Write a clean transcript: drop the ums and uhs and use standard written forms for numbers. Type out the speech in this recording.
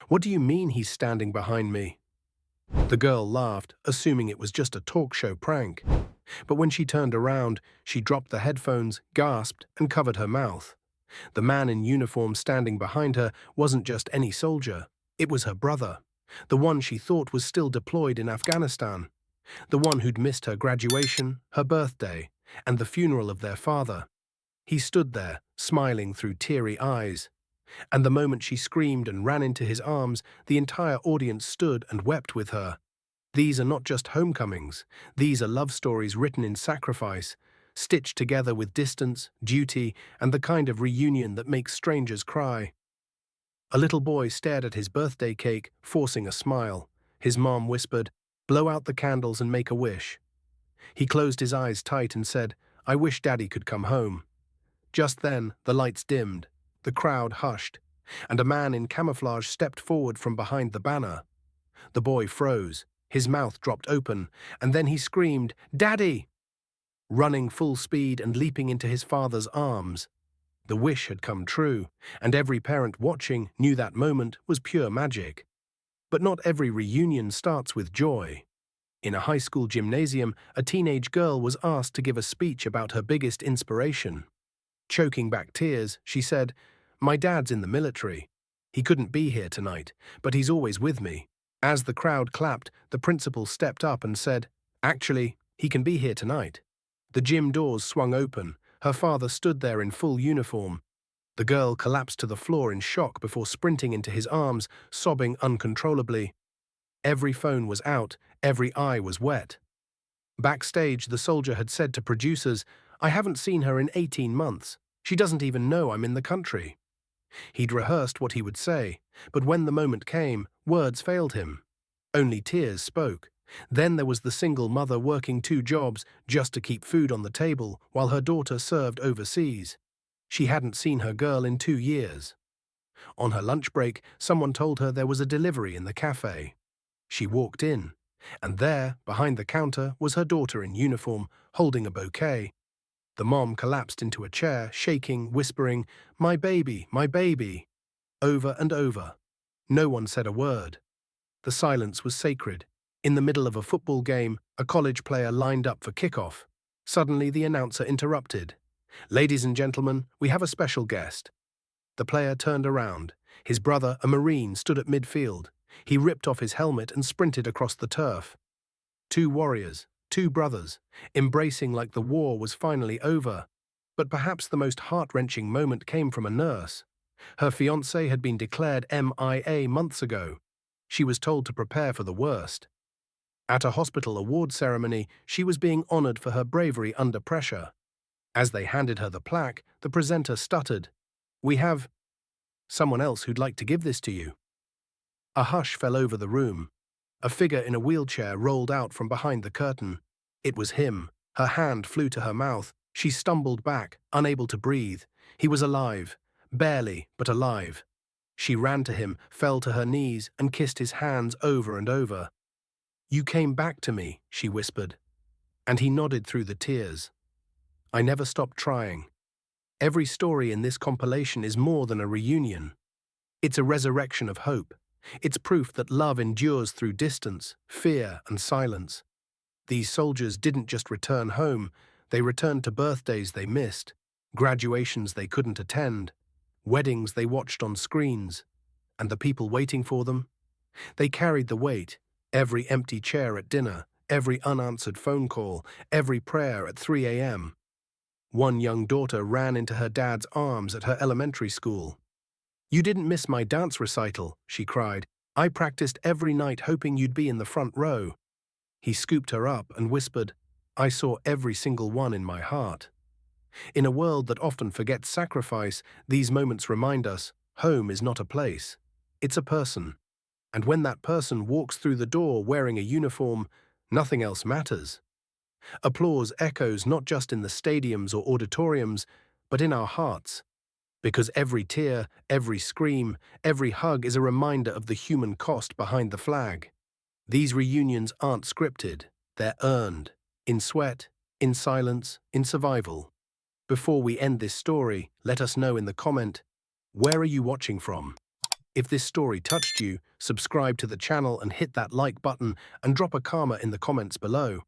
What do you mean he's standing behind me? The girl laughed, assuming it was just a talk show prank. But when she turned around, she dropped the headphones, gasped, and covered her mouth. The man in uniform standing behind her wasn't just any soldier. It was her brother, the one she thought was still deployed in Afghanistan, the one who'd missed her graduation, her birthday, and the funeral of their father. He stood there, smiling through teary eyes. And the moment she screamed and ran into his arms, the entire audience stood and wept with her. These are not just homecomings. These are love stories written in sacrifice, stitched together with distance, duty, and the kind of reunion that makes strangers cry. A little boy stared at his birthday cake, forcing a smile. His mom whispered, "Blow out the candles and make a wish." He closed his eyes tight and said, "I wish Daddy could come home." Just then, the lights dimmed, the crowd hushed, and a man in camouflage stepped forward from behind the banner. The boy froze, his mouth dropped open, and then he screamed, "Daddy!" running full speed and leaping into his father's arms. The wish had come true, and every parent watching knew that moment was pure magic. But not every reunion starts with joy. In a high school gymnasium, a teenage girl was asked to give a speech about her biggest inspiration. Choking back tears, she said, "My dad's in the military. He couldn't be here tonight, but he's always with me." As the crowd clapped, the principal stepped up and said, "Actually, he can be here tonight." The gym doors swung open. Her father stood there in full uniform. The girl collapsed to the floor in shock before sprinting into his arms, sobbing uncontrollably. Every phone was out, every eye was wet. Backstage, the soldier had said to producers, "I haven't seen her in 18 months. She doesn't even know I'm in the country." He'd rehearsed what he would say, but when the moment came, words failed him. Only tears spoke. Then there was the single mother working 2 jobs just to keep food on the table while her daughter served overseas. She hadn't seen her girl in 2 years. On her lunch break, someone told her there was a delivery in the cafe. She walked in, and there, behind the counter, was her daughter in uniform, holding a bouquet. The mom collapsed into a chair, shaking, whispering, "My baby, my baby," over and over. No one said a word. The silence was sacred. In the middle of a football game, a college player lined up for kickoff. Suddenly, the announcer interrupted. "Ladies and gentlemen, we have a special guest." The player turned around. His brother, a Marine, stood at midfield. He ripped off his helmet and sprinted across the turf. 2 warriors, 2 brothers, embracing like the war was finally over. But perhaps the most heart-wrenching moment came from a nurse. Her fiancé had been declared MIA months ago. She was told to prepare for the worst. At a hospital award ceremony, she was being honored for her bravery under pressure. As they handed her the plaque, the presenter stuttered, "We have someone else who'd like to give this to you." A hush fell over the room. A figure in a wheelchair rolled out from behind the curtain. It was him. Her hand flew to her mouth. She stumbled back, unable to breathe. He was alive. Barely, but alive. She ran to him, fell to her knees, and kissed his hands over and over. "You came back to me," she whispered. And he nodded through the tears. "I never stopped trying." Every story in this compilation is more than a reunion. It's a resurrection of hope. It's proof that love endures through distance, fear, and silence. These soldiers didn't just return home, they returned to birthdays they missed, graduations they couldn't attend, weddings they watched on screens, and the people waiting for them. They carried the weight, every empty chair at dinner, every unanswered phone call, every prayer at 3 a.m. One young daughter ran into her dad's arms at her elementary school. "You didn't miss my dance recital," she cried. "I practiced every night hoping you'd be in the front row." He scooped her up and whispered, "I saw every single one in my heart." In a world that often forgets sacrifice, these moments remind us, home is not a place. It's a person. And when that person walks through the door wearing a uniform, nothing else matters. Applause echoes not just in the stadiums or auditoriums, but in our hearts. Because every tear, every scream, every hug is a reminder of the human cost behind the flag. These reunions aren't scripted, they're earned, in sweat, in silence, in survival. Before we end this story, let us know in the comment, where are you watching from? If this story touched you, subscribe to the channel and hit that like button and drop a karma in the comments below.